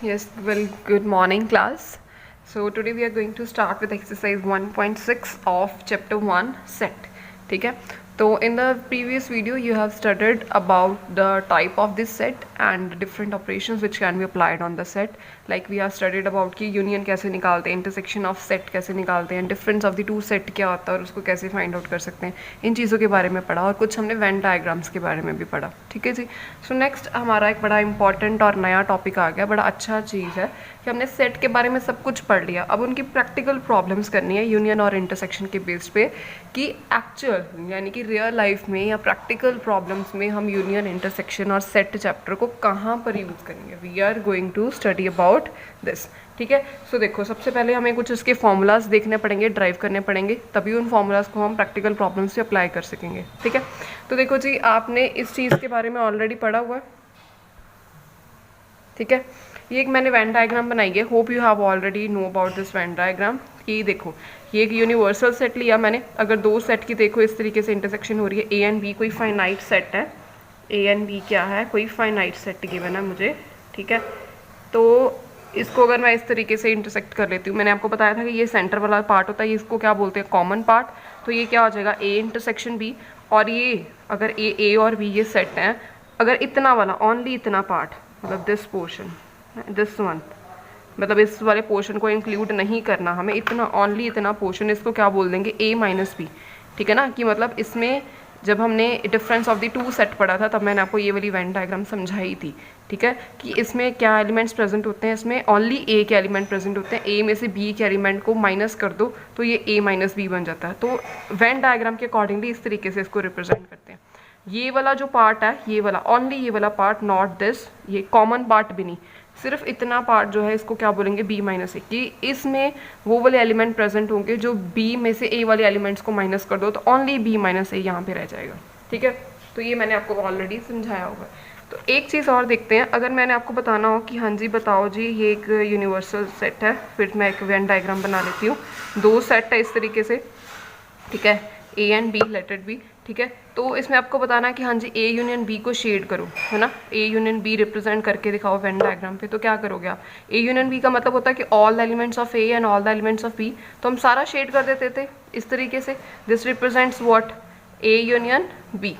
Yes, well, good morning, class. So today we are going to start with exercise 1.6 of chapter 1 set. ठीक है, तो in the previous video you have studied about the type of this set and different operations which can be applied on the set. Like we have studied about कि union कैसे निकालते हैं, intersection of set कैसे निकालते हैं, difference of the two set क्या होता है और उसको कैसे find out कर सकते हैं, इन चीज़ों के बारे में पढ़ा और कुछ हमने Venn diagrams के बारे में भी पढ़ा. ठीक है जी. सो नेक्स्ट हमारा एक बड़ा इंपॉर्टेंट और नया टॉपिक आ गया, बड़ा अच्छा चीज़ है कि हमने सेट के बारे में सब कुछ पढ़ लिया. अब उनकी प्रैक्टिकल प्रॉब्लम्स करनी है यूनियन और इंटरसेक्शन के बेस पे कि एक्चुअल यानी कि रियल लाइफ में या प्रैक्टिकल प्रॉब्लम्स में हम यूनियन इंटरसेक्शन और सेट चैप्टर को कहाँ पर यूज़ करेंगे. We are going to study about this. ठीक है, सो देखो सबसे पहले हमें कुछ इसके फॉर्मूलाज देखने पड़ेंगे, ड्राइव करने पड़ेंगे, तभी उन फॉर्मूलाज को हम प्रैक्टिकल प्रॉब्लम्स से अप्लाई कर सकेंगे. ठीक है, तो देखो जी आपने इस चीज़ के बारे में ऑलरेडी पढ़ा हुआ है. ठीक है, ये एक मैंने वैन डायग्राम बनाई है. Hope you have already know about this Venn diagram. ये देखो ये एक यूनिवर्सल सेट लिया मैंने. अगर दो सेट की देखो इस तरीके से इंटरसेक्शन हो रही है, ए एंड बी कोई फाइनाइट सेट है. ए एंड बी क्या है, कोई फाइनाइट सेट गिवन है मुझे. ठीक है, तो इसको अगर मैं इस तरीके से इंटरसेक्ट कर लेती हूँ, मैंने आपको बताया था कि ये सेंटर वाला पार्ट होता है, इसको क्या बोलते हैं, कॉमन पार्ट. तो ये क्या हो जाएगा, ए इंटरसेक्शन बी. और ये अगर ए और बी ये सेट हैं, अगर इतना वाला ओनली इतना पार्ट मतलब दिस पोर्शन, दिस वन, मतलब इस वाले पोर्शन को इंक्लूड नहीं करना हमें, इतना ओनली इतना पोर्शन, इसको क्या बोल देंगे, ए माइनस बी. ठीक है ना, कि मतलब इसमें जब हमने difference of the two set पढ़ा था तब मैंने आपको ये वाली वैन डायग्राम समझाई थी. ठीक है, कि इसमें क्या एलिमेंट्स प्रेजेंट होते हैं, इसमें ओनली ए के एलिमेंट प्रेजेंट होते हैं. ए में से बी के एलिमेंट को माइनस कर दो तो ये ए माइनस बी बन जाता है. तो वैन डायग्राम के अकॉर्डिंगली इस तरीके से इसको रिप्रेजेंट करते हैं. ये वाला जो पार्ट है, ये वाला ओनली ये वाला पार्ट, नॉट दिस, ये कॉमन पार्ट भी नहीं, सिर्फ इतना पार्ट जो है इसको क्या बोलेंगे, बी माइनस ए. कि इसमें वो वाले एलिमेंट प्रेजेंट होंगे जो बी में से ए वाले एलिमेंट्स को माइनस कर दो तो ओनली बी माइनस ए यहाँ पे रह जाएगा. ठीक है, तो ये मैंने आपको ऑलरेडी समझाया होगा. तो एक चीज़ और देखते हैं, अगर मैंने आपको बताना हो कि हाँ जी बताओ जी ये एक यूनिवर्सल सेट है, फिर मैं एक वेन डायग्राम बना लेती हूँ. दो सेट है इस तरीके से. ठीक है, A and B, let it be. ठीक है, तो इसमें आपको बताना है कि हाँ जी ए यूनियन बी को शेड करो, है ना. ए यूनियन बी रिप्रेजेंट करके दिखाओ वेन डायग्राम पे. तो क्या करोगे आप, ए यूनियन बी का मतलब होता है कि all the elements of A and all the elements of B. तो हम सारा शेड कर देते थे इस तरीके से. This represents what, A union B.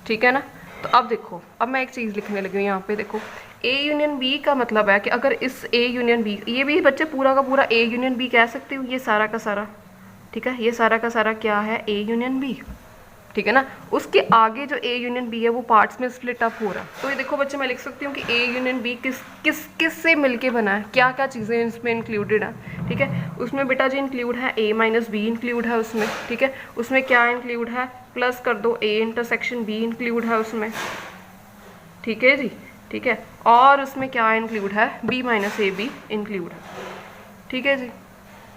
ठीक है ना. तो अब देखो, अब मैं एक चीज़ लिखने लगी हूँ यहाँ पे. देखो ए यूनियन बी का मतलब है कि अगर इस ए यूनियन बी, ये भी बच्चे पूरा का पूरा ए यूनियन बी कह सकते हो, ये सारा का सारा. ठीक है, ये सारा का सारा क्या है, ए यूनियन बी. ठीक है ना, उसके आगे जो ए यूनियन बी है वो पार्ट्स में स्प्लिट अप हो रहा है. तो ये देखो बच्चे मैं लिख सकती हूँ कि ए यूनियन बी किस किस किस से मिलके बना है, क्या क्या चीज़ें इसमें इंक्लूडेड है. ठीक है, उसमें बेटा जी इंक्लूड है ए माइनस बी इंक्लूड है उसमें. ठीक है, उसमें क्या इंक्लूड है, प्लस कर दो ए इंटरसेक्शन बी इंक्लूड है उसमें. ठीक है जी. ठीक है, और उसमें क्या इंक्लूड है, B minus A B include है. ठीक है जी,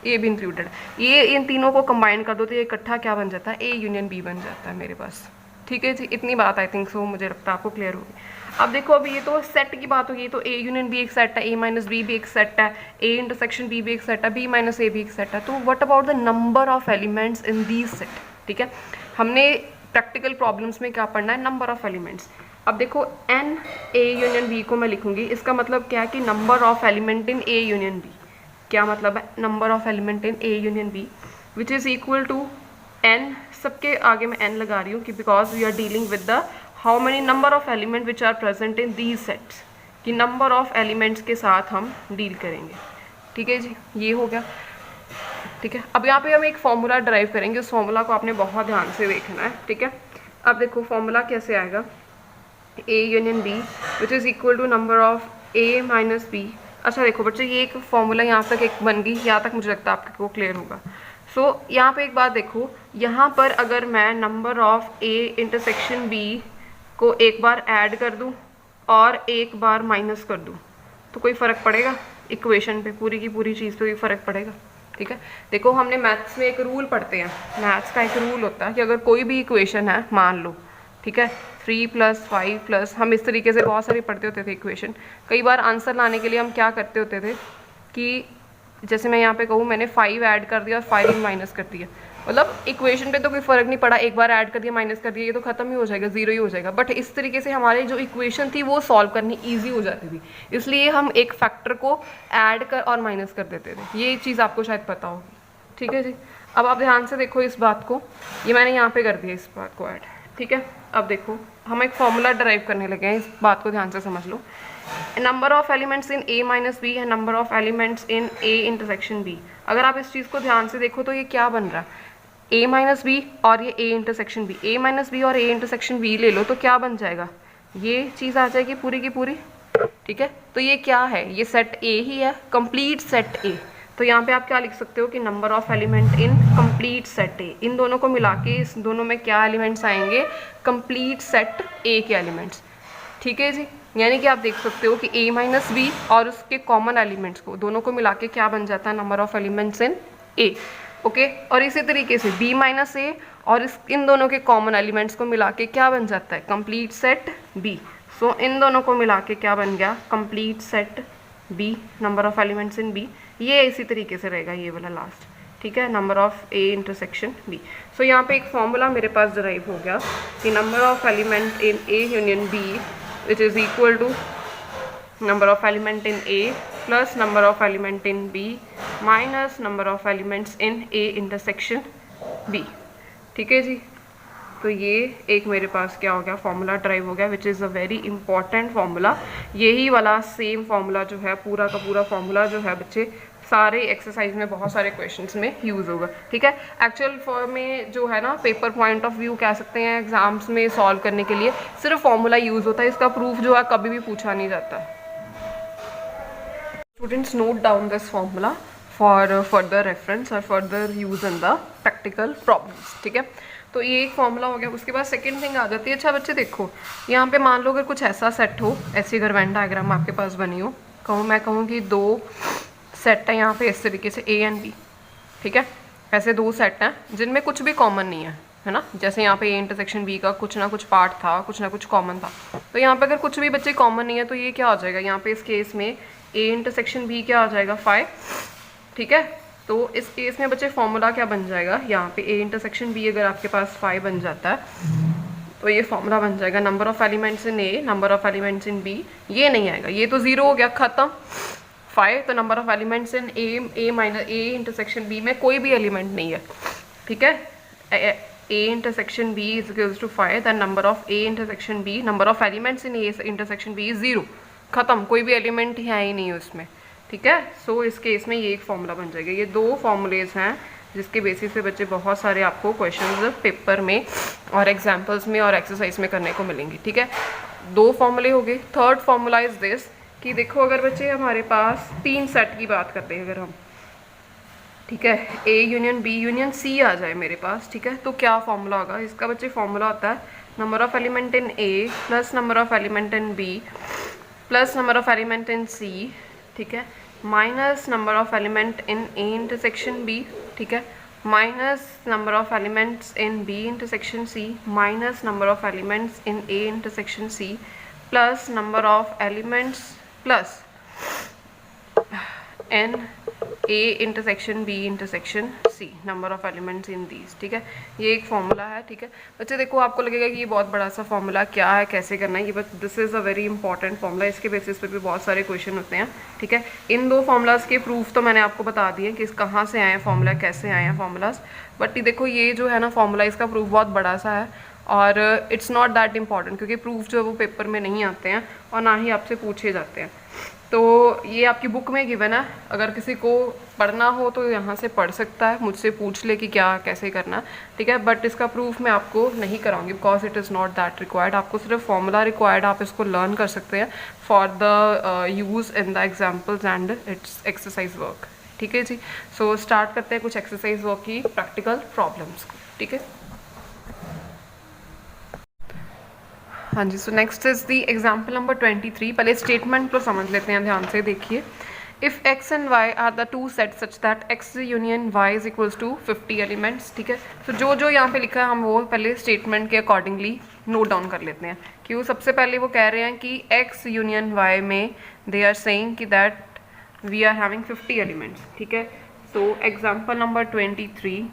ए भी इंक्लूडेड. ये इन तीनों को कंबाइन कर दो तो ये इकट्ठा क्या बन जाता है, ए यूनियन बी बन जाता है मेरे पास. ठीक है जी, इतनी बात आई थिंक सो, मुझे लगता है आपको क्लियर होगी. अब देखो अभी ये तो सेट की बात होगी, तो ए यूनियन बी एक सेट है, ए माइनस बी भी एक सेट है, ए इंटरसेक्शन बी भी एक सेट है, बी माइनस ए भी एक सेट है. तो what about the number of elements in these set. ठीक है, हमने प्रैक्टिकल प्रॉब्लम्स में क्या पढ़ना है, नंबर ऑफ एलिमेंट्स. अब देखो एन ए यूनियन बी को मैं लिखूंगी, इसका मतलब क्या है कि number of element in A union B. क्या मतलब है, number of element in A union B which is equal to N. सबके आगे मैं एन लगा रही हूँ कि because we are dealing with the how many number of element which are present in these sets, कि नंबर ऑफ एलिमेंट्स के साथ हम डील करेंगे. ठीक है जी, ये हो गया. ठीक है, अब यहाँ पे हम एक फॉर्मूला ड्राइव करेंगे, उस फॉर्मूला को आपने बहुत ध्यान से देखना है. ठीक है, अब देखो फॉर्मूला कैसे आएगा, A union B which is equal to number of A minus B. अच्छा देखो बच्चे, ये एक फॉर्मूला यहाँ तक एक बन गई, यहाँ तक मुझे लगता है आपको क्लियर होगा. सो यहाँ पे एक बात देखो, यहाँ पर अगर मैं number of A intersection B को एक बार ऐड कर दूँ और एक बार माइनस कर दूँ तो कोई फ़र्क पड़ेगा इक्वेशन पे, पूरी की पूरी चीज़ पे कोई फ़र्क पड़ेगा. ठीक है, देखो हमने मैथ्स में एक रूल पढ़ते हैं, मैथ्स का एक रूल होता है कि अगर कोई भी इक्वेशन है मान लो, ठीक है, 3 + 5 +, हम इस तरीके से बहुत सारी पढ़ते होते थे इक्वेशन. कई बार आंसर लाने के लिए हम क्या करते होते थे कि जैसे मैं यहाँ पे कहूँ मैंने 5 ऐड कर दिया और 5 माइनस कर दिया, मतलब इक्वेशन पे तो कोई फ़र्क नहीं पड़ा, एक बार ऐड कर दिया माइनस कर दिया, ये तो खत्म ही हो जाएगा, जीरो ही हो जाएगा। बट इस तरीके से हमारी जो इक्वेशन थी वो सॉल्व करनी ईजी हो जाती थी, इसलिए हम एक फैक्टर को ऐड कर और माइनस कर देते थे। ये चीज़ आपको शायद पता होगी, ठीक है जी। अब आप ध्यान से देखो इस बात को, ये मैंने यहाँ पे कर दिया इस बात को ऐड, ठीक है। अब देखो हम एक फॉर्मूला डराइव करने लगे हैं, इस बात को ध्यान से समझ लो। Number of elements in a minus B है number of elements in a intersection b। अगर आप इस चीज़ को ध्यान से देखो तो ये क्या बन रहा है, a माइनस बी और ये a intersection b, a minus B और a इंटरसेक्शन b ले लो तो क्या बन जाएगा, ये चीज़ आ जाएगी पूरी की पूरी, ठीक है। तो ये क्या है, ये सेट A ही है, कंप्लीट सेट A। तो यहाँ पे आप क्या लिख सकते हो कि number of element in complete set A, इन दोनों को मिला के इस दोनों में क्या एलिमेंट्स आएंगे, कंप्लीट सेट A के एलिमेंट्स, ठीक है जी। यानी कि आप देख सकते हो कि A माइनस बी और उसके कॉमन एलिमेंट्स को दोनों को मिला के क्या बन जाता है, number of elements in A, okay. और इसी तरीके से B माइनस A और इन दोनों के कॉमन एलिमेंट्स को मिला के क्या बन जाता है, कंप्लीट सेट B। सो इन दोनों को मिला के क्या बन गया, complete set B, number of elements in B। ये इसी तरीके से रहेगा ये वाला लास्ट, ठीक है, number of A intersection B। सो यहाँ पे एक फॉर्मूला मेरे पास डराइव हो गया कि number of element in A union B which is equal to number of element in A plus number of element in B minus number of elements in A intersection B, ठीक है जी। तो ये एक मेरे पास क्या हो गया, फॉर्मूला ड्राइव हो गया, which is a very important formula. यही वाला सेम फार्मूला जो है, पूरा का पूरा फार्मूला जो है बच्चे सारे एक्सरसाइज में बहुत सारे क्वेश्चंस में यूज़ होगा, ठीक है। एक्चुअल फॉर्म में जो है ना, पेपर पॉइंट ऑफ व्यू कह सकते हैं, एग्जाम्स में सॉल्व करने के लिए सिर्फ फार्मूला यूज़ होता है, इसका प्रूफ जो है कभी भी पूछा नहीं जाता। Students note down this formula for further reference और further use in the practical problems, ठीक है। तो ये एक फॉर्मूला हो गया। उसके बाद सेकंड थिंग आ जाती है, अच्छा बच्चे देखो यहाँ पे मान लो अगर कुछ ऐसा सेट हो, ऐसी अगर वेन डायग्राम आपके पास बनी हो, मैं कहूँ कि दो सेट है यहाँ पे इस तरीके से A एंड B, ठीक है। ऐसे दो सेट हैं जिनमें कुछ भी कॉमन नहीं है ना, जैसे यहाँ पे A इंटरसेक्शन B का कुछ ना कुछ पार्ट था, कुछ ना कुछ कॉमन था। तो यहाँ पे अगर कुछ भी बच्चे कॉमन नहीं है तो ये क्या हो जाएगा, यहाँ पे इस केस में A इंटरसेक्शन B क्या हो जाएगा, 5, ठीक है। तो इस केस में बच्चे फॉर्मूला क्या बन जाएगा, यहाँ पे A इंटरसेक्शन B अगर आपके पास 5 बन जाता है तो ये फॉर्मूला बन जाएगा number of elements in A number of elements in B। ये नहीं आएगा, ये तो 0 हो गया, ख़त्म। 5 तो number of elements in A minus A intersection B में कोई भी एलिमेंट नहीं है, ठीक है। A intersection B is equals to 5, then number of A intersection B, number of elements in A intersection B 0, ख़त्म, कोई भी एलिमेंट है ही नहीं उसमें, ठीक है। सो इस केस में ये एक फॉर्मूला बन जाएगा। ये दो फॉर्मूलेज हैं जिसके बेसिस पे बच्चे बहुत सारे आपको क्वेश्चंस पेपर में और एग्जांपल्स में और एक्सरसाइज में करने को मिलेंगे, ठीक है। दो फॉर्मूले हो गए। थर्ड फॉर्मूला इज दिस कि देखो अगर बच्चे हमारे पास 3 सेट की बात करते हैं अगर हम, ठीक है, A union B union C आ जाए मेरे पास, ठीक है, तो क्या फॉर्मूला होगा इसका बच्चे, फॉर्मूला होता है number of element in A plus number of element in B plus number of element in C, ठीक है, minus number of element in A intersection B, ठीक है, minus number of elements in B intersection C minus number of elements in A intersection C plus number of elements plus in A intersection B intersection C, number of elements in these, ठीक है। ये एक formula है, ठीक है बच्चे। देखो आपको लगेगा कि ये बहुत बड़ा सा फॉर्मूला क्या है, कैसे करना है ये, but this is a very important formula. इसके बेसिस पे भी बहुत सारे क्वेश्चन होते हैं, ठीक है। इन दो फॉर्मूलाज के प्रूफ तो मैंने आपको बता दिए कि कहाँ से आए हैं फॉर्मूला, कैसे आए हैं फॉर्मूलाज, बट देखो ये जो है ना फॉर्मूला, इसका प्रूफ बहुत बड़ा सा है और इट्स नॉट दैट इम्पॉर्टेंट, क्योंकि प्रूफ जो है वो पेपर में नहीं आते हैं और ना ही आपसे पूछे जाते हैं। तो ये आपकी बुक में गिवन है, अगर किसी को पढ़ना हो तो यहाँ से पढ़ सकता है, मुझसे पूछ ले कि क्या कैसे करना, ठीक है। बट इसका प्रूफ मैं आपको नहीं कराऊंगी because it is not that required. आपको सिर्फ फॉर्मूला रिक्वायर्ड, आप इसको लर्न कर सकते हैं for the use in the examples and its exercise work, ठीक है जी। सो स्टार्ट करते हैं कुछ एक्सरसाइज वर्क की प्रैक्टिकल प्रॉब्लम्स को, ठीक है। हाँ जी, so next is the example number 23। पहले स्टेटमेंट को समझ लेते हैं, ध्यान से देखिए। If x and y are the two set such that x union y is equals to 50 elements, ठीक है। तो जो जो यहाँ पे लिखा है हम वो पहले स्टेटमेंट के अकॉर्डिंगली नोट डाउन कर लेते हैं। क्यों, सबसे पहले वो कह रहे हैं कि x यूनियन y में दे आर सेइंग कि that we are having 50 elements, ठीक है। सो एग्जाम्पल नंबर 23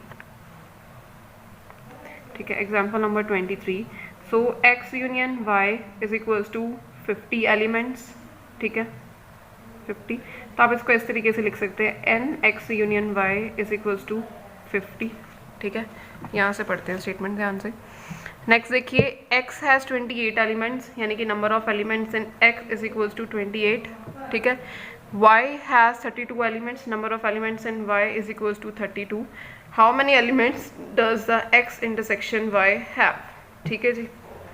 ठीक है। Example number 23, so x union y is equals to 50 elements, ठीक है 50। तो आप इसको इस तरीके से लिख सकते हैं n x union y is equals to 50, ठीक है। यहाँ से पढ़ते हैं स्टेटमेंट ध्यान से। नेक्स्ट देखिए, x हैज़ 28 एलिमेंट्स, यानी कि number of elements in x is equals to 28, ठीक है। y has 32 elements, number of elements in y is equals to 32। How many elements does the x intersection y have, ठीक है जी,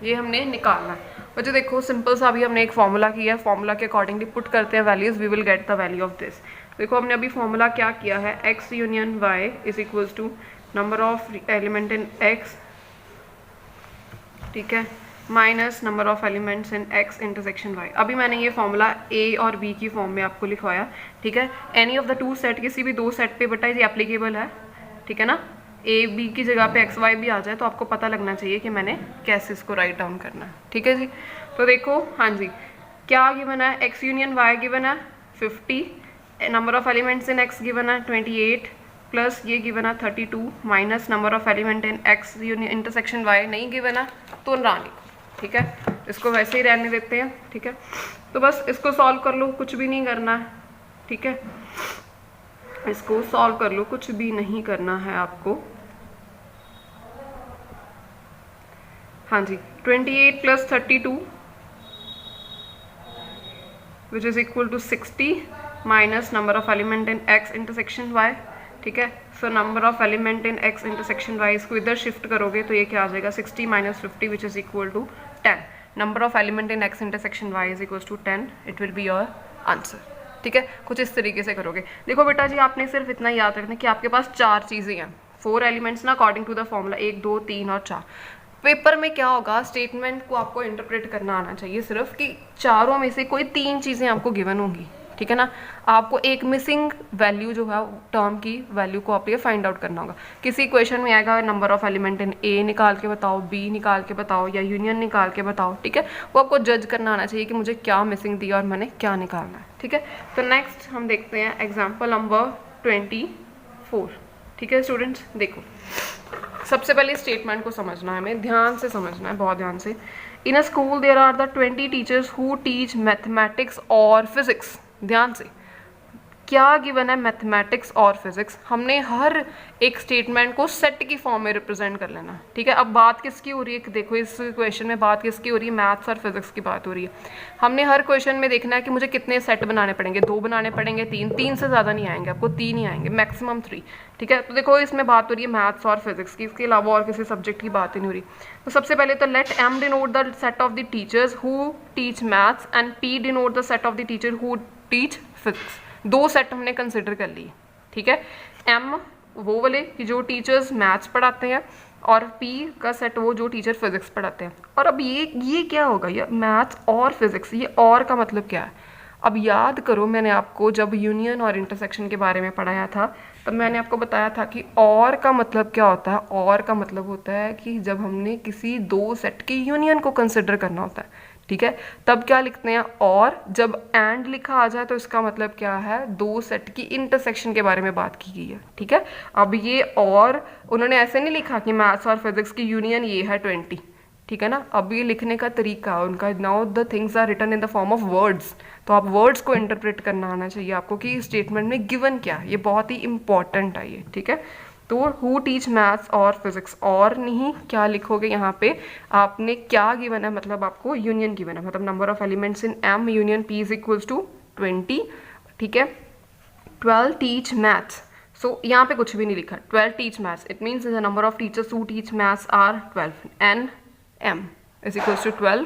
ये हमने निकालना है। बच्चों देखो सिंपल सा अभी हमने एक फॉर्मूला किया है, फॉर्मूला के अकॉर्डिंगली पुट करते हैं values, we will get the value of this. देखो हमने अभी फॉर्मूला क्या किया है, x union y is equals to number of element in x, ठीक है, minus number of elements in x intersection y। अभी मैंने ये फॉर्मूला a और b की फॉर्म में आपको लिखवाया, ठीक है। Any of the two set, किसी भी दो सेट पे बेटा ये एप्लीकेबल है, ठीक है ना। a b की जगह पे x y भी आ जाए तो आपको पता लगना चाहिए कि मैंने कैसे इसको राइट डाउन करना है, ठीक है जी। तो देखो हाँ जी, क्या गिवन है, x यूनियन y गिवन है 50, number of elements in x given है 28, प्लस ये गिवन है 32, minus number of element in x union intersection y नहीं गिवन है तो रानी, ठीक है। इसको वैसे ही रहने देते हैं, ठीक है। तो बस इसको सॉल्व कर लो, कुछ भी नहीं करना है, ठीक है। इसको सॉल्व कर लो, कुछ भी नहीं करना है आपको। हाँ जी, 28 plus 32 which is equal to 60 minus number of element in x intersection y, ठीक है। So number of element in x intersection y, इसको इधर शिफ्ट करोगे तो ये क्या आ जाएगा 60 minus 50 which is equal to 10। Number of element in x intersection y is equal to 10, it will be your answer, ठीक है। कुछ इस तरीके से करोगे। देखो बेटा जी आपने सिर्फ इतना याद रखना कि आपके पास 4 चीज़ें हैं, 4 एलिमेंट्स ना अकॉर्डिंग टू द फॉर्मूला, 1 2 3 और 4। पेपर में क्या होगा, स्टेटमेंट को आपको इंटरप्रेट करना आना चाहिए सिर्फ कि चारों में से कोई 3 चीज़ें आपको गिवन होंगी, ठीक है ना। आपको एक मिसिंग वैल्यू जो है टर्म की वैल्यू को आप ये फाइंड आउट करना होगा। किसी क्वेश्चन में आएगा नंबर ऑफ एलिमेंट इन ए निकाल के बताओ, बी निकाल के बताओ या यूनियन निकाल के बताओ, ठीक है। वो आपको जज करना आना चाहिए कि मुझे क्या मिसिंग दिया और मैंने क्या निकालना है, ठीक है। तो नेक्स्ट हम देखते हैं एग्जाम्पल नंबर 24, ठीक है स्टूडेंट्स। देखो सबसे पहले स्टेटमेंट को समझना है, हमें ध्यान से समझना है, बहुत ध्यान से। In a school there are the 20 teachers who teach mathematics और फिजिक्स। ध्यान से क्या गिवन है, मैथमेटिक्स और फिजिक्स। हमने हर एक स्टेटमेंट को सेट की फॉर्म में रिप्रेजेंट कर लेना, ठीक है। अब बात किसकी हो रही है, देखो इस क्वेश्चन में बात किसकी हो रही है, मैथ्स और फिजिक्स की बात हो रही है। हमने हर क्वेश्चन में देखना है कि मुझे कितने सेट बनाने पड़ेंगे, 2 बनाने पड़ेंगे, 3 से ज़्यादा नहीं आएंगे आपको, 3 ही आएंगे मैक्सिमम 3, ठीक है। तो देखो इसमें बात हो रही है मैथ्स और फिजिक्स की, इसके अलावा और किसी सब्जेक्ट की बात ही नहीं हो रही। तो सबसे पहले तो let M denote the set of the teachers who teach maths and P denote the set of the teacher who teach physics. 2 set हमने कंसिडर कर लिए, ठीक है। एम वो वाले कि जो टीचर्स मैथ्स पढ़ाते हैं और पी का सेट वो जो टीचर फिजिक्स पढ़ाते हैं। और अब ये क्या होगा, ये मैथ्स और फिजिक्स, ये और का मतलब क्या है। अब याद करो मैंने आपको जब यूनियन और इंटरसेक्शन के बारे में पढ़ाया था तब मैंने आपको बताया था कि और का मतलब क्या होता है। और का मतलब होता है कि जब हमने किसी 2 सेट की यूनियन को कंसिडर करना होता है, ठीक है, तब क्या लिखते हैं और। जब एंड लिखा आ जाए तो इसका मतलब क्या है, 2 सेट की इंटरसेक्शन के बारे में बात की गई है, ठीक है। अब ये और उन्होंने ऐसे नहीं लिखा कि मैथ्स और फिजिक्स की यूनियन ये है 20, ठीक है ना। अब ये लिखने का तरीका उनका, now the things are written in the form of words, तो आप वर्ड्स को इंटरप्रेट करना आना चाहिए आपको कि स्टेटमेंट में गिवन क्या है, ये बहुत ही इंपॉर्टेंट है ये, ठीक है। तो हु टीच मैथ्स और फिजिक्स, और नहीं क्या लिखोगे यहाँ पे, आपने क्या गिवन है, मतलब आपको यूनियन गिवन है, मतलब number of elements in M union P is equals to 20, ठीक है। 12 टीच मैथ्स, सो यहाँ पे कुछ भी नहीं लिखा, 12 teach maths, it means the number of teachers who teach maths are 12 and m is equals to 12.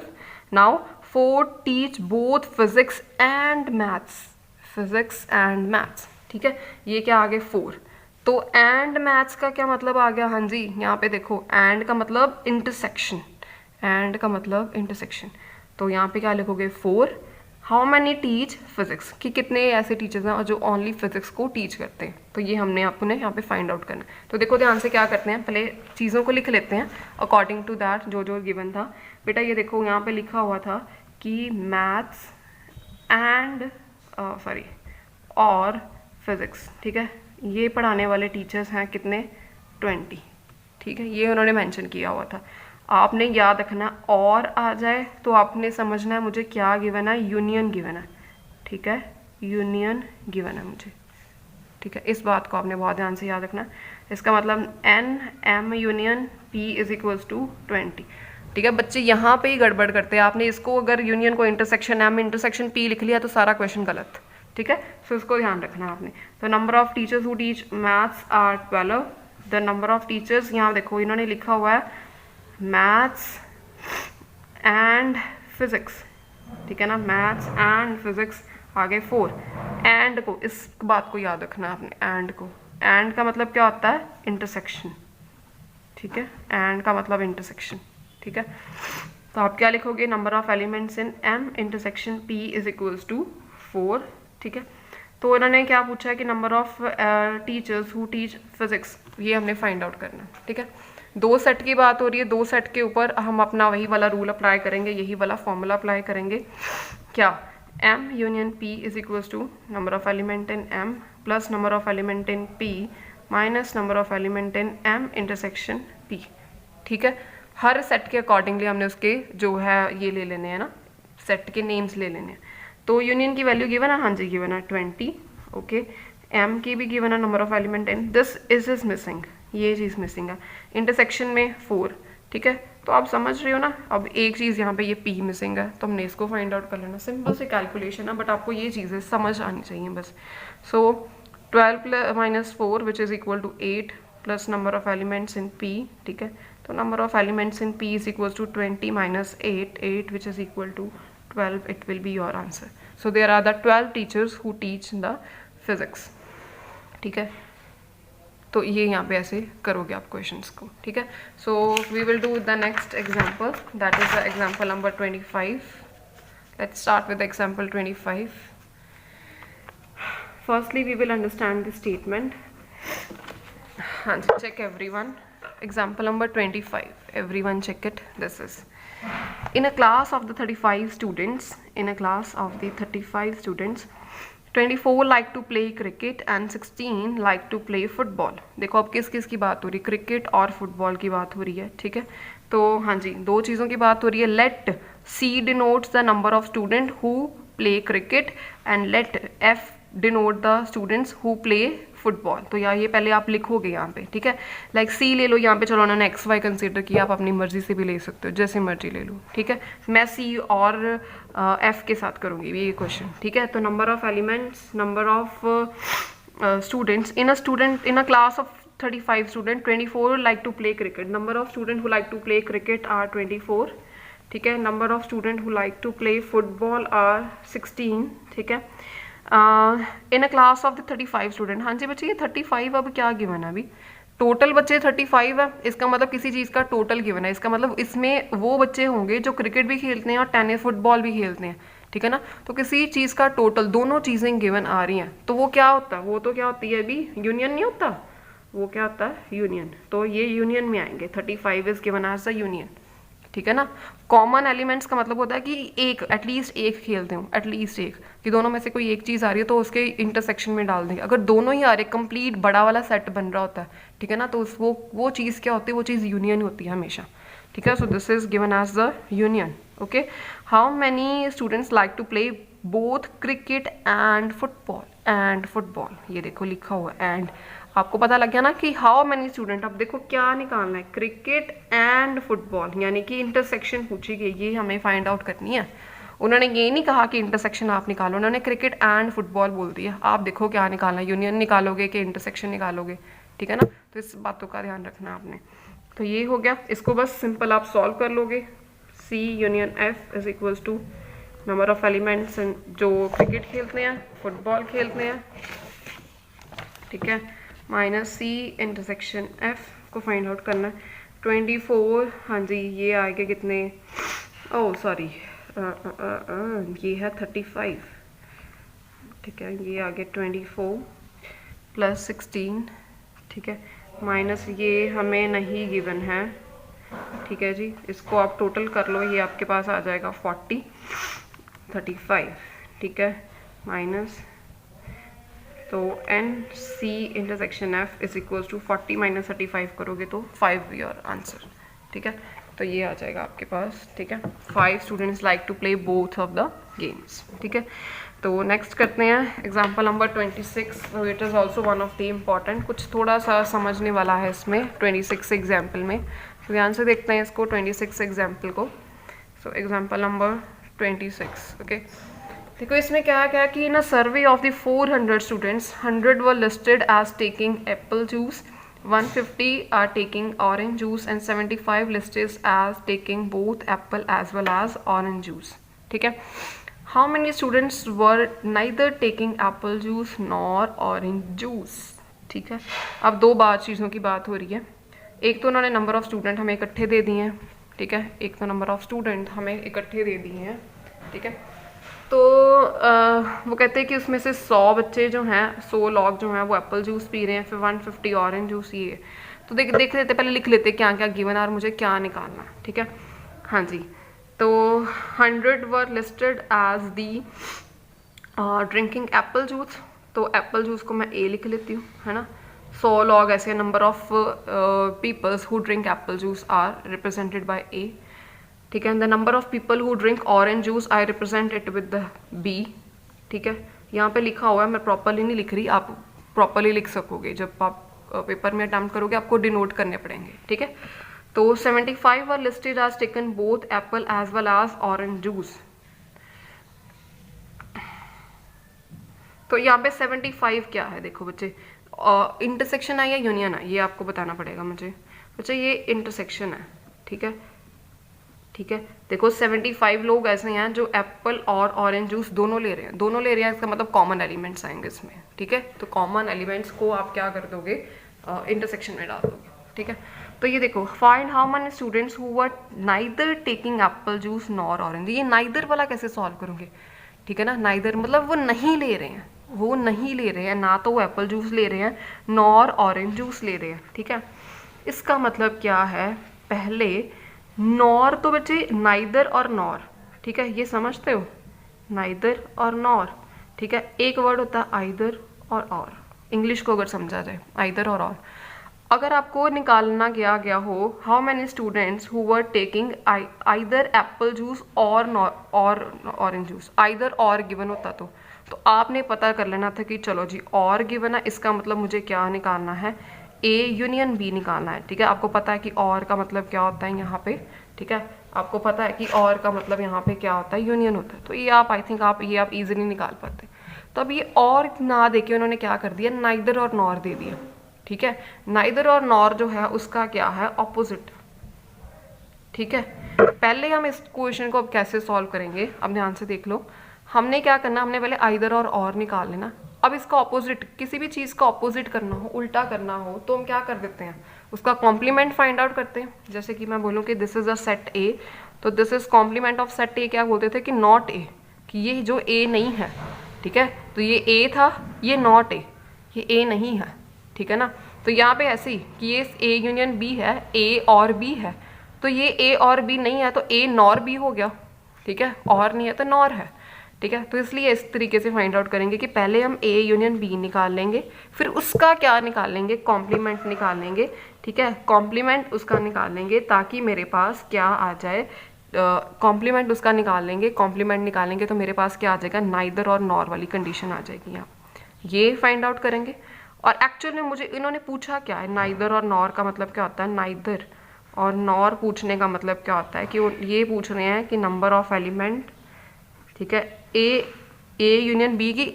Now 4 teach both physics and maths, physics and maths, ठीक है। ये क्या आ गए 4, तो and maths का क्या मतलब आ गया, हाँ जी यहाँ पे देखो and का मतलब इंटरसेक्शन, and का मतलब इंटरसेक्शन, तो यहाँ पे क्या लिखोगे 4। हाउ मैनी टीच फिजिक्स, कि कितने ऐसे टीचर्स हैं जो ओनली फिजिक्स को टीच करते हैं, तो ये हमने आपने यहाँ पे फाइंड आउट करना है। तो देखो ध्यान से क्या करते हैं, पहले चीज़ों को लिख लेते हैं अकॉर्डिंग टू दैट जो जो गिवन था। बेटा ये देखो यहाँ पे लिखा हुआ था कि मैथ्स एंड और फिजिक्स, ठीक है, ये पढ़ाने वाले टीचर्स हैं कितने 20, ठीक है, ये उन्होंने मेंशन किया हुआ था। आपने याद रखना और आ जाए तो आपने समझना है मुझे क्या गिवन है, यूनियन गिवन है, ठीक है, यूनियन गिवन है मुझे, ठीक है। इस बात को आपने बहुत ध्यान से याद रखना। इसका मतलब n M union P is equals to 20, ठीक है। बच्चे यहाँ पे ही गड़बड़ करते हैं, आपने इसको अगर यूनियन को इंटरसेक्शन एम इंटरसेक्शन पी लिख लिया तो सारा क्वेश्चन गलत, ठीक है। सो इसको ध्यान रखना है आपने। तो number of teachers who teach maths are 12, the number of teachers, यहाँ देखो इन्होंने लिखा हुआ है मैथ्स एंड फिजिक्स, ठीक है ना, मैथ्स एंड फिजिक्स आगे 4, एंड को, इस बात को याद रखना आपने, एंड को, एंड का मतलब क्या होता है, इंटरसेक्शन, ठीक है, एंड का मतलब इंटरसेक्शन, ठीक है। तो आप क्या लिखोगे, number of elements in M intersection P is equals to 4, ठीक है। तो इन्होंने क्या पूछा है कि number of teachers who teach physics, ये हमने फाइंड आउट करना, ठीक है। 2 सेट की बात हो रही है, 2 सेट के ऊपर हम अपना वही वाला रूल अप्लाई करेंगे, यही वाला फॉर्मूला अप्लाई करेंगे, क्या, m union p is equals to number of element in m plus number of element in p minus number of element in m intersection p, ठीक है। हर सेट के अकॉर्डिंगली हमने उसके जो है ये ले लेने हैं ना, सेट के नेम्स ले लेने हैं। तो यूनियन की वैल्यू गिवन है, हाँ जी गिवन है 20, ओके। m की भी गिवन है number of element in, this is missing, ये चीज़ मिसिंग है, इंटरसेक्शन में 4, ठीक है। तो आप समझ रहे हो ना, अब एक चीज़ यहाँ पे ये p मिसिंग है तो हमने इसको फाइंड आउट कर लेना, सिंपल से कैलकुलेशन है, बट आपको ये चीज़ें समझ आनी चाहिए बस। So 12 minus 4 which is equal to 8 plus number of elements in p, ठीक है। तो number of elements in p is equal to 20 minus 8 which is equal to 12, it will be your answer. So there are the 12 teachers who teach the physics, ठीक है। तो ये यहाँ पे ऐसे करोगे आप क्वेश्चंस को, ठीक है। So we will do the next example, that is the example number 25। Let's start with example 25। Firstly we will understand the statement. हाँ जी, check everyone, example number 25, everyone check it. This is in a class of the 35 students, 24 like to play cricket and 16 like to play football। देखो अब किस किस की बात हो रही है, क्रिकेट और फुटबॉल की बात हो रही है, ठीक है। तो हाँ जी, 2 चीज़ों की बात हो रही है। Let C denotes the number of students who play cricket and let F denote the students who play football. तो यार ये पहले आप लिखोगे यहाँ पे, ठीक है। लाइक सी ले लो यहाँ पे, चलो उन्होंने XY कंसीडर किया, आप अपनी मर्जी से भी ले सकते हो, जैसे मर्जी ले लो, ठीक है। मैं C और F के साथ करूँगी ये क्वेश्चन, ठीक है। तो number of elements, number of students in a class of 35 student, 24 like to play cricket. Number of student who like to play cricket are 24, ठीक है। Number of student who like to play football are 16, ठीक है। In a class of the 35 student, हाँ जी बच्चे ये 35 अब क्या गिवन है, अभी टोटल बच्चे 35 है, इसका मतलब किसी चीज़ का टोटल गिवन है, इसका मतलब इसमें वो बच्चे होंगे जो क्रिकेट भी खेलते हैं और टेनिस फुटबॉल भी खेलते हैं, ठीक है ना। तो किसी चीज़ का टोटल, दोनों चीज़ें गिवन आ रही हैं, तो वो क्या होता है, वो तो क्या होती है अभी, यूनियन नहीं होता, वो क्या होता है, यूनियन। तो ये यूनियन में आएंगे, 35 is given as the union, ठीक है ना। कॉमन एलिमेंट्स का मतलब होता है कि एक, एटलीस्ट एक खेलते हो, एटलीस्ट एक, कि दोनों में से कोई एक चीज़ आ रही है तो उसके इंटरसेक्शन में डाल देंगे। अगर दोनों ही आ रहे, कंप्लीट बड़ा वाला सेट बन रहा होता है, ठीक है ना, तो वो चीज़ क्या होती है, वो चीज़ यूनियन होती है हमेशा, ठीक है। So this is given as the union, okay. How many students like to play both cricket and football, ये देखो लिखा हुआ एंड, आपको पता लग गया ना कि हाउ मैनी स्टूडेंट। अब देखो क्या निकालना है, क्रिकेट एंड फुटबॉल, यानी कि इंटरसेक्शन पूछी गई, ये हमें फाइंड आउट करनी है। उन्होंने ये नहीं कहा कि इंटरसेक्शन आप निकालो, उन्होंने क्रिकेट एंड फुटबॉल बोल दिया। आप देखो क्या निकालना है, यूनियन निकालोगे कि इंटरसेक्शन निकालोगे, ठीक है ना। तो इस बातों का ध्यान रखना आपने। तो ये हो गया, इसको बस सिंपल आप सॉल्व कर लोगे। C union F is equals to number of elements जो क्रिकेट खेलते हैं, फुटबॉल खेलते हैं, ठीक है, माइनस C इंटरसेक्शन F को फाइंड आउट करना है। 24, हाँ जी ये आगे कितने, ओह सॉरी ये है 35, ठीक है, ये आगे 24 प्लस 16, ठीक है, माइनस ये हमें नहीं गिवन है, ठीक है जी। इसको आप टोटल कर लो, ये आपके पास आ जाएगा 40, 35, ठीक है, माइनस तो n C intersection F is equals to 40 minus 35 करोगे तो 5 योर आंसर, ठीक है। तो ये आ जाएगा आपके पास, ठीक है। 5 students like to play both of the games, ठीक है। तो नेक्स्ट करते हैं एग्जाम्पल नंबर 26। तो it is also one of the important, कुछ थोड़ा सा समझने वाला है इसमें 26 एग्जाम्पल में। तो ध्यान से देखते हैं इसको 26 एग्जाम्पल को। So example number 26, okay. देखो इसमें क्या क्या कि in a survey of the 400 students 100 were listed as taking apple juice, 150 are taking orange juice and 75 listed as taking both apple as well as orange juice, ठीक है। How many students were neither taking apple juice nor orange juice, ठीक है। अब दो चीज़ों की बात हो रही है। एक तो उन्होंने नंबर ऑफ स्टूडेंट हमें इकट्ठे दे दिए हैं, ठीक है। एक तो नंबर ऑफ स्टूडेंट हमें इकट्ठे दे दिए हैं, ठीक है। तो वो कहते हैं कि उसमें से 100 बच्चे जो हैं, 100 लोग जो हैं वो एप्पल जूस पी रहे हैं, फिर 150 ऑरेंज जूस ये। तो देख लेते, पहले लिख लेते क्या क्या गिवन और मुझे क्या निकालना, ठीक है। हाँ जी, तो 100 were listed as the drinking apple juice, तो एप्पल जूस को मैं ए लिख लेती हूँ, है ना। 100 लोग ऐसे number of peoples who drink apple juice are represented by A, ठीक है। The number of people who drink orange juice I represent it with the B, ठीक है। यहाँ पे लिखा हुआ है, मैं प्रॉपरली नहीं लिख रही, आप प्रॉपरली लिख सकोगे जब आप पेपर में अटेम्प्ट करोगे, आपको डिनोट करने पड़ेंगे, ठीक है। तो 75 were listed as taken both apple as well as orange juice. तो यहाँ पे 75 क्या है, देखो बच्चे, इंटरसेक्शन है या यूनियन है, ये आपको बताना पड़ेगा मुझे। बच्चे ये इंटरसेक्शन है, ठीक है, ठीक है। देखो 75 लोग ऐसे हैं जो एप्पल और ऑरेंज जूस दोनों ले रहे हैं, दोनों ले रहे हैं, इसका मतलब कॉमन एलिमेंट्स आएंगे इसमें, ठीक है। तो कॉमन एलिमेंट्स को आप क्या कर दोगे, इंटरसेक्शन में डाल दोगे, ठीक है। तो ये देखो, find how many students who were neither taking apple juice nor orange. ये नाइदर वाला कैसे सॉल्व करोगे, ठीक है ना। नाइदर मतलब वो नहीं ले रहे हैं, वो नहीं ले रहे हैं, ना तो वो एप्पल जूस ले रहे हैं नॉर ऑरेंज जूस ले रहे हैं, ठीक है। इसका मतलब क्या है, पहले नॉर तो बच्चे नाइदर और नॉर, ठीक है, ये समझते हो, नाइदर और नॉर, ठीक है। एक वर्ड होता है आइदर और इंग्लिश को अगर समझा जाए, आइदर और। अगर आपको निकालना गया हो how many students who were taking either Apple juice और ऑरेंज जूस, आइदर और गिवन होता तो आपने पता कर लेना था कि चलो जी और गिवन है, इसका मतलब मुझे क्या निकालना है, ए यूनियन बी निकालना है, ठीक है। आपको पता है कि और का मतलब क्या होता है यहाँ पे, ठीक है। आपको पता है कि और का मतलब यहाँ पे क्या होता है, यूनियन होता है। तो ये आप आई थिंक आप इजीली निकाल पाते। तो अब ये और ना देके उन्होंने क्या कर दिया, नाइदर और नॉर दे दिया, ठीक है। नाइदर और नॉर जो है उसका क्या है, ऑपोजिट, ठीक है। पहले हम इस क्वेश्चन को अब कैसे सॉल्व करेंगे, अब ध्यान से देख लो। हमने क्या करना, हमने पहले आइदर और निकाल लेना। अब इसका ऑपोजिट, किसी भी चीज़ का ऑपोजिट करना हो, उल्टा करना हो, तो हम क्या कर देते हैं, उसका कॉम्प्लीमेंट फाइंड आउट करते हैं। जैसे कि मैं बोलूँ कि this is a set A, तो this is complement of set A, क्या बोलते थे कि नॉट ए, कि ये जो ए नहीं है, ठीक है। तो ये ए था, ये नॉट ए, ये ए नहीं है, ठीक है ना। तो यहाँ पे ऐसे ही कि ये ए यूनियन बी है, ए और बी है, तो ये ए और बी नहीं है तो ए नॉर बी हो गया, ठीक है, और नहीं है तो नॉर है, ठीक है। तो इसलिए इस तरीके से फाइंड आउट करेंगे कि पहले हम ए यूनियन बी निकाल लेंगे, फिर उसका क्या निकाल लेंगे, कॉम्प्लीमेंट निकाल लेंगे, ठीक है। कॉम्प्लीमेंट उसका निकाल लेंगे ताकि मेरे पास क्या आ जाए, कॉम्प्लीमेंट उसका निकाल लेंगे, कॉम्प्लीमेंट निकालेंगे तो मेरे पास क्या आ जाएगा, नाइदर और नॉर वाली कंडीशन आ जाएगी यहाँ। ये फाइंड आउट करेंगे। और एक्चुअली में मुझे इन्होंने पूछा क्या है, नाइदर और नॉर का मतलब क्या होता है, नाइदर और नॉर पूछने का मतलब क्या होता है कि ये पूछ रहे हैं कि नंबर ऑफ एलिमेंट, ठीक है, ए यूनियन बी की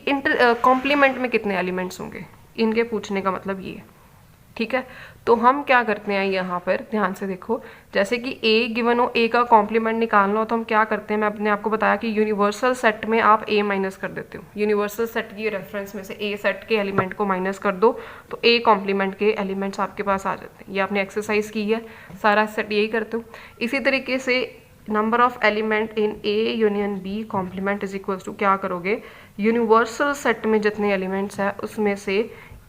कॉम्प्लीमेंट में कितने एलिमेंट्स होंगे, इनके पूछने का मतलब ये, ठीक है। तो हम क्या करते हैं यहाँ पर, ध्यान से देखो, जैसे कि ए गिवन हो, ए का कॉम्प्लीमेंट निकालना हो तो हम क्या करते हैं, मैं अपने आपको बताया कि यूनिवर्सल सेट में आप ए माइनस कर देते हो, यूनिवर्सल सेट की रेफरेंस में से ए सेट के एलिमेंट को माइनस कर दो तो ए कॉम्प्लीमेंट के एलिमेंट्स आपके पास आ जाते हैं। ये आपने एक्सरसाइज की है, सारा सेट यही करते हो। इसी तरीके से number of element in A union B complement is equals to क्या करोगे, यूनिवर्सल सेट में जितने एलिमेंट्स है उसमें से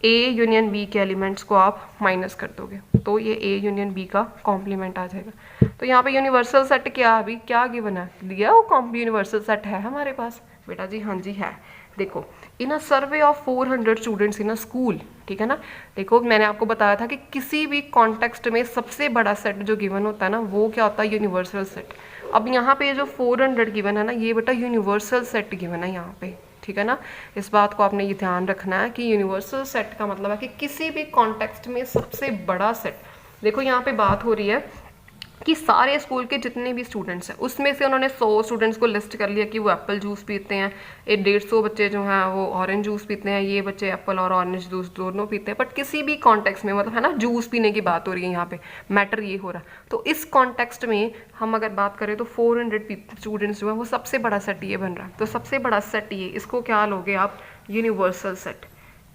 ए यूनियन बी के एलिमेंट्स को आप माइनस कर दोगे, तो ये ए यूनियन बी का कॉम्प्लीमेंट आ जाएगा। तो यहाँ पे यूनिवर्सल सेट क्या, अभी क्या गिवन है, दिया वो यूनिवर्सल सेट है हमारे पास, बेटा जी हाँ जी है। देखो in a survey of 400 students in a school, ठीक है ना। देखो मैंने आपको बताया था कि किसी भी कॉन्टेक्स्ट में सबसे बड़ा सेट जो गिवन होता है ना वो क्या होता है, यूनिवर्सल सेट। अब यहाँ पे जो 400 गिवन है ना ये बेटा यूनिवर्सल सेट गिवन है यहाँ पे, ठीक है ना। इस बात को आपने ये ध्यान रखना है कि यूनिवर्सल सेट का मतलब है कि किसी भी कॉन्टेक्स्ट में सबसे बड़ा सेट। देखो यहाँ पे बात हो रही है कि सारे स्कूल के जितने भी स्टूडेंट्स हैं उसमें से उन्होंने 100 स्टूडेंट्स को लिस्ट कर लिया कि वो एप्पल जूस पीते हैं, 150 बच्चे जो हैं वो ऑरेंज जूस पीते हैं, ये बच्चे एप्पल और ऑरेंज जूस दोनों पीते हैं। बट किसी भी कॉन्टेक्स्ट में मतलब है ना जूस पीने की बात हो रही है यहाँ पे, मैटर ये हो रहा। तो इस कॉन्टेक्स्ट में हम अगर बात करें तो 400 स्टूडेंट्स जो हैं वो सबसे बड़ा सेट ये बन रहा है। तो सबसे बड़ा सेट ये, इसको क्या लोगे आप, यूनिवर्सल सेट,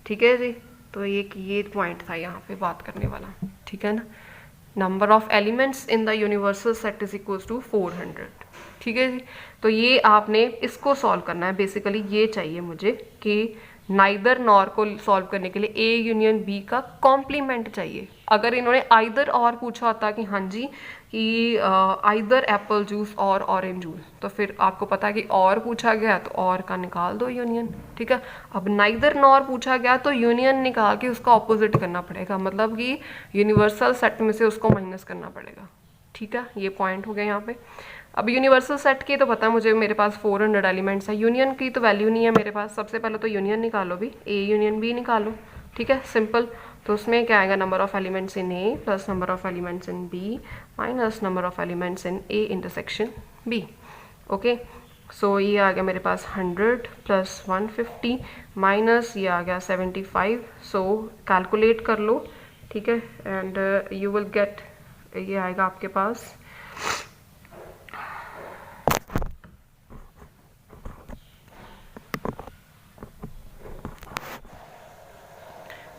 ठीक है जी। तो ये पॉइंट था यहाँ पे बात करने वाला, ठीक है ना। Number of elements in the universal set is equals to 400, ठीक है जी। तो ये आपने इसको सॉल्व करना है, बेसिकली ये चाहिए मुझे कि नाइदर नॉर को सॉल्व करने के लिए ए यूनियन बी का कॉम्प्लीमेंट चाहिए। अगर इन्होंने आइदर और पूछा होता कि हाँ जी कि आइदर एप्पल जूस और ऑरेंज जूस, तो फिर आपको पता है कि और पूछा गया तो और का निकाल दो यूनियन, ठीक है। अब नाइदर नॉर पूछा गया तो यूनियन निकाल के उसका ऑपोजिट करना पड़ेगा, मतलब कि यूनिवर्सल सेट में से उसको माइनस करना पड़ेगा, ठीक है। ये पॉइंट हो गया यहाँ पे। अब यूनिवर्सल सेट की तो पता है मुझे, मेरे पास 400 एलिमेंट्स है। यूनियन की तो वैल्यू नहीं है मेरे पास। सबसे पहले तो यूनियन निकालो भी, ए यूनियन बी निकालो, ठीक है, सिंपल। तो उसमें क्या आएगा, number of elements in A plus number of elements in B minus number of elements in A intersection B. Okay, so ये आ गया मेरे पास 100 प्लस 150 माइनस ये आ गया 75। सो कैलकुलेट कर लो, ठीक है, एंड यू विल गेट, ये आएगा आपके पास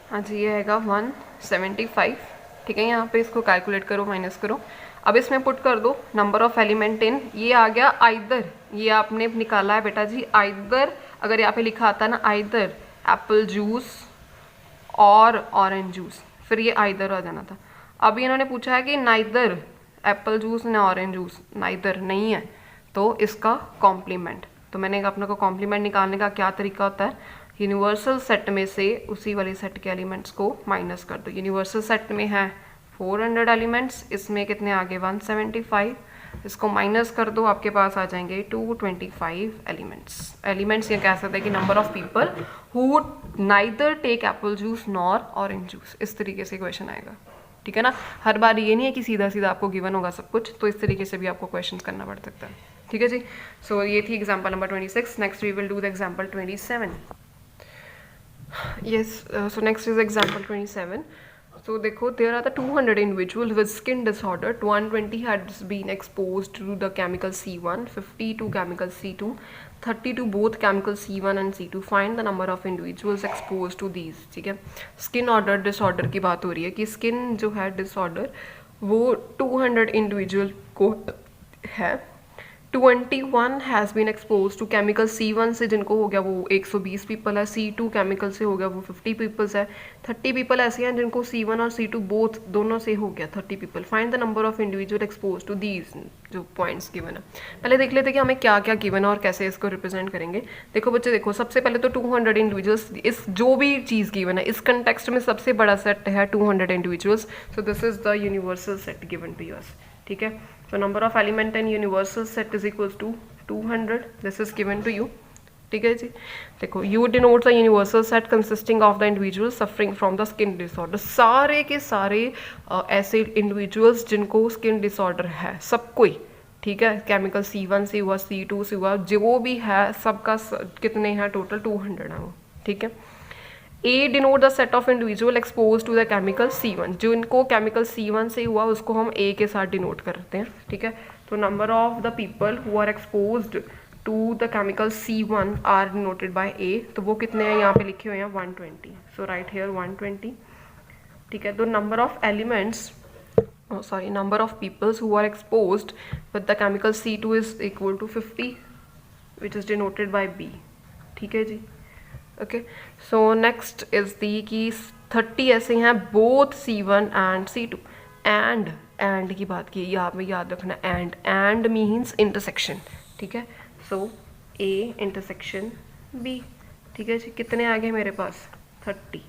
हाँ जी, ये आएगा 175, ठीक है। यहाँ पे इसको कैलकुलेट करो, माइनस करो। अब इसमें पुट कर दो नंबर ऑफ एलिमेंट इन, ये आ गया आइदर, ये आपने निकाला है बेटा जी आइदर। अगर यहाँ पे लिखा आता ना आइदर एप्पल जूस और ऑरेंज जूस, फिर ये आइदर आ जाना था। अब इन्होंने पूछा है कि नाइदर एप्पल जूस ना ऑरेंज जूस, नाइदर नहीं है, तो इसका कॉम्प्लीमेंट। तो मैंने अपने को कॉम्प्लीमेंट निकालने का क्या तरीका होता है, यूनिवर्सल सेट में से उसी वाले सेट के एलिमेंट्स को माइनस कर दो। यूनिवर्सल सेट में है 400 एलिमेंट्स, इसमें कितने आगे 175, इसको माइनस कर दो, आपके पास आ जाएंगे 225 एलिमेंट्स। एलिमेंट्स ये कह सकते हैं कि number of people who neither take apple juice nor orange juice, इस तरीके से क्वेश्चन आएगा, ठीक है ना। हर बार ये नहीं है कि सीधा सीधा आपको गिवन होगा सब कुछ, तो इस तरीके से भी आपको क्वेश्चन करना पड़ सकता है, ठीक है जी। सो ये थी example number 26। Next we will do the example 27। Yes, so next is example 27. So देखो, there are the 200 individuals with skin disorder. 120 had been exposed to the chemical C1, 50 to chemical C2, 30 to both chemical C1 and C2. Find the number of individuals exposed to these, ठीक है। Skin order disorder की बात हो रही है कि skin जो है डिसऑर्डर वो 200 इंडिविजुअल को है। 21 has been expose to chemical C1 से जिनको हो गया वो 120 पीपल है, C2 केमिकल से हो गया वो 50 पीपल्स है, 30 पीपल ऐसे हैं जिनको C1 और C2 बोथ दोनों से हो गया 30 people. Find the number of individual expose to these जो पॉइंट्स गिवन है। पहले देख लेते हैं कि हमें क्या क्या गिवन है और कैसे इसको रिप्रेजेंट करेंगे। देखो बच्चे, देखो सबसे पहले तो 200 इंडिविजुअल्स, इस जो भी चीज़ गिवन है इस कंटेक्स्ट में सबसे बड़ा सेट है 200 individuals. So this is the universal set given to us, ठीक है। So number of element in universal set is equals to 200. This is given to you. ठीक है जी। देखो, U denotes a universal set consisting of the individuals suffering from the skin disorder. सारे के सारे ऐसे individuals जिनको skin disorder है, सब कोई, ठीक है। केमिकल C1 से हुआ, C2 से हुआ, जो भी है सबका कितने हैं टोटल 200 है वो, ठीक है। A denote the set of individual exposed to the chemical C1. जो इनको केमिकल C1 से हुआ उसको हम A के साथ डिनोट करते हैं, ठीक है। तो number of the people who are exposed to the chemical C1 are denoted by A। तो वो कितने हैं यहाँ पे लिखे हुए हैं 120। सो राइट हियर 120, ठीक है। तो number of elements, sorry, number of peoples who are exposed with the chemical C2 is equal to 50 which is denoted by B, ठीक है जी। Okay, so next is the कि 30 ऐसे हैं both C1 and C2। And की बात की यहाँ पे याद रखना, एंड मीन्स इंटरसेक्शन, ठीक है। सो A इंटरसेक्शन B, ठीक है जी, कितने आ गए मेरे पास 30।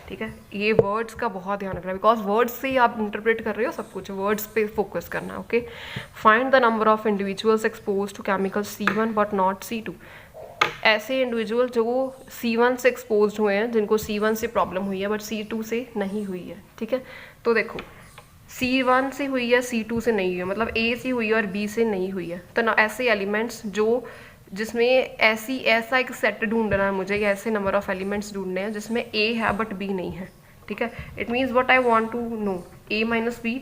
ठीक है, ये वर्ड्स का बहुत ध्यान रखना, बिकॉज वर्ड्स से ही आप इंटरप्रेट कर रहे हो सब कुछ, वर्ड्स पे फोकस करना। Okay, find the number of individuals expose to chemical C1 but not C2। ऐसे इंडिविजुअल जो C1 से एक्सपोज हुए हैं, जिनको C1 से प्रॉब्लम हुई है बट C2 से नहीं हुई है। ठीक है, तो देखो C1 से हुई है, C2 से नहीं हुई है, मतलब A से हुई है और B से नहीं हुई है। तो ना ऐसे एलिमेंट्स जो जिसमें ऐसा एक सेट ढूंढना है मुझे, या ऐसे नंबर ऑफ एलिमेंट्स ढूंढने हैं जिसमें A है बट B नहीं है। ठीक है, it means what I want to know, A minus B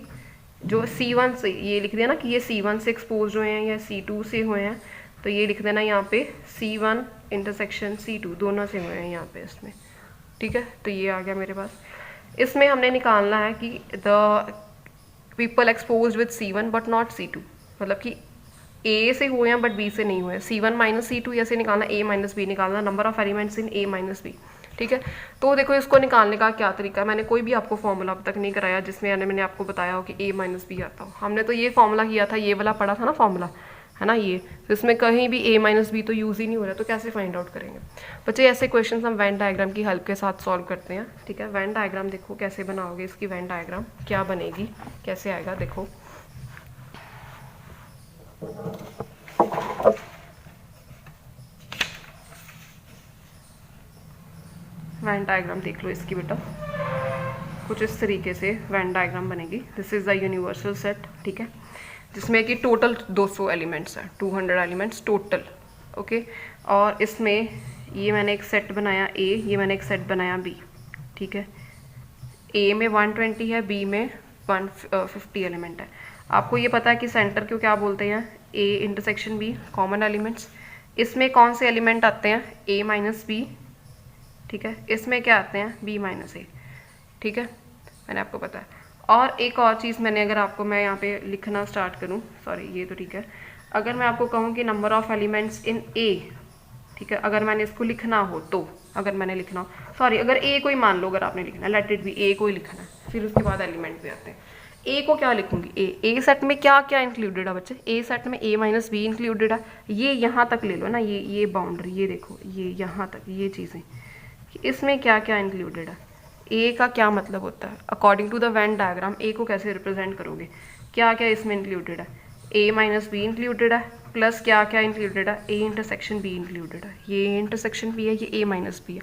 जो C1 से, ये लिख दिया ना कि ये C1 से एक्सपोज हुए हैं या C2 से हुए हैं, तो ये लिख देना यहाँ पे C1 इंटरसेक्शन C2 दोनों से हुए हैं यहाँ पे इसमें। ठीक है, तो ये आ गया मेरे पास। इसमें हमने निकालना है कि the people expose with C1 but not C2, मतलब कि A से हुए हैं बट B से नहीं हुए। C1 माइनस C2 ऐसे निकालना, A माइनस B निकालना, number of elements in A minus B। ठीक है, तो देखो इसको निकालने का क्या तरीका है, मैंने कोई भी आपको फॉर्मूला अब तक नहीं कराया जिसमें मैंने आपको बताया हो कि A माइनस B आता हो। हमने तो ये फॉर्मूला किया था, ये वाला पढ़ा था ना फॉर्मूला, है ना ये, तो इसमें कहीं भी A माइनस B तो यूज़ ही नहीं हो रहा, तो कैसे फाइंड आउट करेंगे बच्चे। ऐसे क्वेश्चन हम वेन डायग्राम की हेल्प के साथ सॉल्व करते हैं। ठीक है, वेन डायग्राम देखो कैसे बनाओगे, इसकी वेन डायग्राम क्या बनेगी, कैसे आएगा देखो। वेन डायग्राम देख लो इसकी बेटा, कुछ इस तरीके से वेन डायग्राम बनेगी। This is the universal set. ठीक है, जिसमें कि टोटल 200 एलिमेंट्स हैं, 200 एलिमेंट्स टोटल। ओके, और इसमें ये मैंने एक सेट बनाया A, ये मैंने एक सेट बनाया B। ठीक है, A में 120 है, B में 150 एलिमेंट है। आपको ये पता है कि सेंटर को क्या बोलते हैं, A intersection B, common elements. इसमें कौन से एलिमेंट आते हैं, A माइनस B। ठीक है, इसमें क्या आते हैं, B माइनस A। ठीक है, मैंने आपको पता है। और एक और चीज़ मैंने, अगर आपको मैं यहाँ पे लिखना स्टार्ट करूँ, सॉरी ये तो ठीक है, अगर मैं आपको कहूँ कि number of elements in A, ठीक है, अगर मैंने इसको लिखना हो तो, अगर मैंने लिखना हो, सॉरी अगर A को ही मान लो, अगर आपने लिखना है, लेट इट बी A को ही लिखना है, फिर उसके बाद एलिमेंट पे आते हैं। A को क्या लिखूंगी, A सेट में क्या क्या इंक्लूडेड है बच्चे, A सेट में A माइनस B इंक्लूडेड है। ये यहाँ तक ले लो ना, ये बाउंड्री, ये देखो ये यहाँ तक, ये चीज़ें, इसमें क्या क्या इंक्लूडेड है, A का क्या मतलब होता है according to the Venn diagram, A को कैसे रिप्रेजेंट करोगे, क्या क्या इसमें इंक्लूडेड है, A माइनस B इंक्लूडेड है, प्लस क्या क्या इंक्लूडेड है, A इंटरसेक्शन B इंक्लूडेड है, ये इंटरसेक्शन B है, ये A माइनस B है।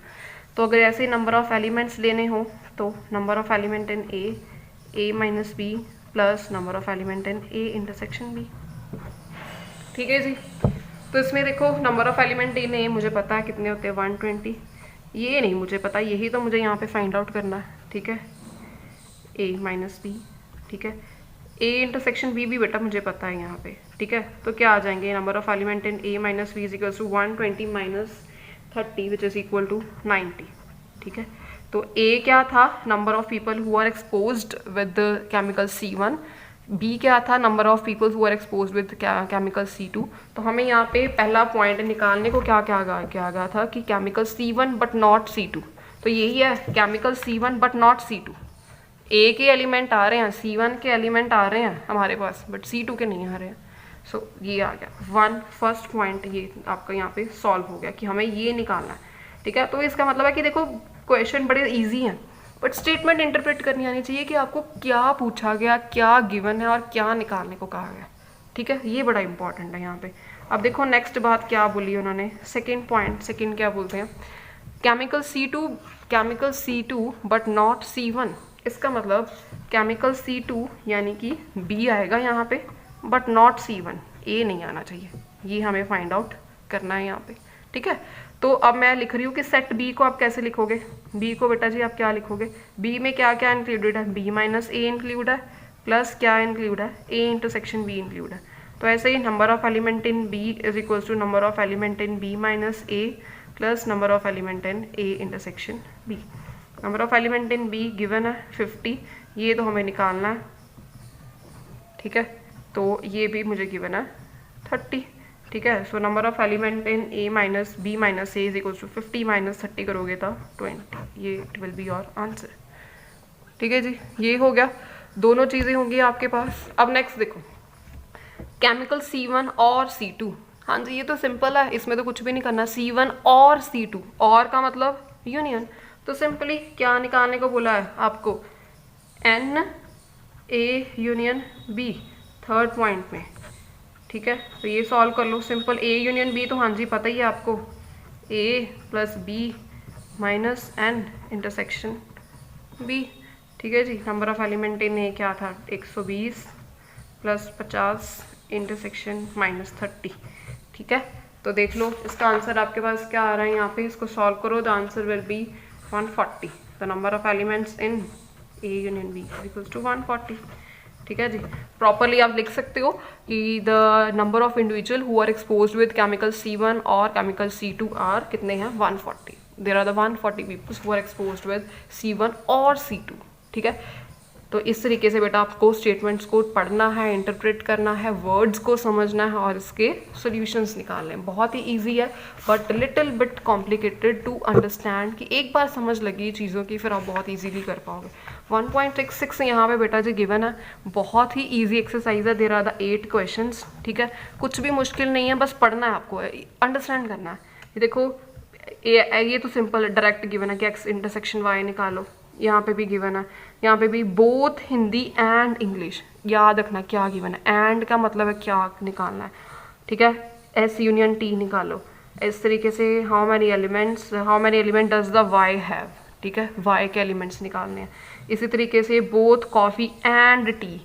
तो अगर ऐसे नंबर ऑफ एलिमेंट्स लेने हो तो number of element in A minus B plus number of element in A intersection B। ठीक है जी, तो इसमें देखो number of element in A मुझे पता है कितने होते हैं, 120। ये नहीं मुझे पता, यही तो मुझे यहाँ पे फाइंड आउट करना है। ठीक है, A माइनस B। ठीक है, A इंटरसेक्शन B भी बेटा मुझे पता है यहाँ पे। ठीक है, तो क्या आ जाएंगे, number of element in A minus B is equal to 120 minus 30 which is equal to 90। ठीक है, तो A क्या था, number of people who are exposed with chemical C1, B क्या था, number of people who are exposed with chemical C2। तो हमें यहाँ पे पहला पॉइंट निकालने को क्या गया था कि chemical C1 but not C2। तो यही है, chemical C1 but not C2। A के एलिमेंट आ रहे हैं, C1 के एलिमेंट आ रहे हैं हमारे पास, बट C2 के नहीं आ रहे हैं। सो ये आ गया फर्स्ट पॉइंट, ये आपका यहाँ पे सॉल्व हो गया कि हमें ये निकालना है। ठीक है, तो इसका मतलब है कि देखो क्वेश्चन बड़े इजी हैं, बट स्टेटमेंट इंटरप्रेट करनी आनी चाहिए कि आपको क्या पूछा गया, क्या गिवन है और क्या निकालने को कहा गया। ठीक है, ये बड़ा इंपॉर्टेंट है यहाँ पे। अब देखो नेक्स्ट बात क्या बोली उन्होंने, सेकेंड पॉइंट, सेकेंड क्या बोलते हैं, chemical C2 but not C1। इसका मतलब केमिकल C2 यानी कि B आएगा यहाँ पे, बट नॉट C1, A नहीं आना चाहिए। ये हमें फाइंड आउट करना है यहाँ पे। ठीक है, तो अब मैं लिख रही हूँ कि सेट B को आप कैसे लिखोगे, B को बेटा जी आप क्या लिखोगे, B में क्या क्या इंक्लूडेड है, B माइनस A इंक्लूड है, प्लस क्या इंक्लूड है, A इंटरसेक्शन B इंक्लूड है। तो ऐसे ही number of element in B is equals to number of element in B minus A plus number of element in A intersection B। Number of element in B given है 50, ये तो हमें निकालना है। ठीक है, तो ये भी मुझे गिवन है 30। ठीक है, so number of element in A minus B minus A is equals to 50 minus 30 करोगे तो 20, ये it will be your answer. ठीक है जी, ये हो गया, दोनों चीज़ें होंगी आपके पास। अब नेक्स्ट देखो, केमिकल C1 और C2, हाँ जी ये तो सिंपल है, इसमें तो कुछ भी नहीं करना, C1 और C2, और का मतलब यूनियन। तो सिंपली क्या निकालने को बोला है आपको, N A union B third point में, ठीक है। तो ये सॉल्व कर लो, सिंपल A यूनियन B तो हाँ जी पता ही है आपको, A plus B minus N intersection B, ठीक है जी। Number of element in A क्या था, 120 प्लस 50 इंटरसेक्शन माइनस 30, ठीक है। तो देख लो इसका आंसर आपके पास क्या आ रहा है, यहाँ पे इसको सॉल्व करो, the answer will be 140। The number of elements in A union B equals to 140, ठीक है जी। प्रॉपरली आप लिख सकते हो कि the number of individual who are exposed with chemical C1 और केमिकल C2 आर कितने हैं, 140। There are the 140 peoples who are exposed with C1 और C2, ठीक है। तो इस तरीके से बेटा आपको स्टेटमेंट्स को पढ़ना है, इंटरप्रेट करना है, वर्ड्स को समझना है और इसके सॉल्यूशंस निकालने हैं। बहुत ही इजी है but little bit complicated to understand, कि एक बार समझ लगी चीज़ों की फिर आप बहुत इजीली कर पाओगे। 1.66 यहाँ पे बेटा जी गिवन है, बहुत ही इजी एक्सरसाइज है, देयर आर द 8 क्वेश्चंस, ठीक है। कुछ भी मुश्किल नहीं है, बस पढ़ना है आपको, अंडरस्टैंड करना है। ये देखो ये तो सिंपल डायरेक्ट गिवन है कि x इंटरसेक्शन y निकालो, यहाँ पे भी गिवन है, यहाँ पे भी बोथ हिंदी एंड इंग्लिश, याद रखना क्या गिवन है, एंड का मतलब है क्या निकालना है, ठीक है। S यूनियन T निकालो, इस तरीके से how many element does the Y have, ठीक है, Y के एलिमेंट्स निकालने हैं। इसी तरीके से बोथ कॉफ़ी एंड टी,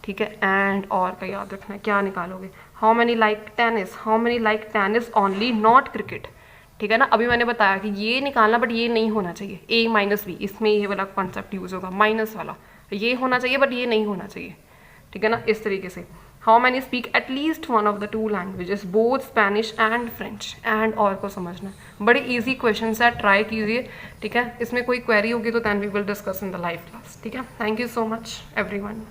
ठीक है, एंड और का याद रखना है क्या निकालोगे, how many like tennis only not cricket, ठीक है ना। अभी मैंने बताया कि ये निकालना बट ये नहीं होना चाहिए, A माइनस B, इसमें ये वाला कॉन्सेप्ट यूज होगा, माइनस वाला, ये होना चाहिए बट ये नहीं होना चाहिए, ठीक है ना। इस तरीके से how many speak at least one of the 2 languages both Spanish and French, and और को समझना। बड़े इजी क्वेश्चन है, ट्राई कीजिए, ठीक है। इसमें कोई क्वेरी होगी तो then we will discuss in the live class, ठीक है। Thank you so much everyone.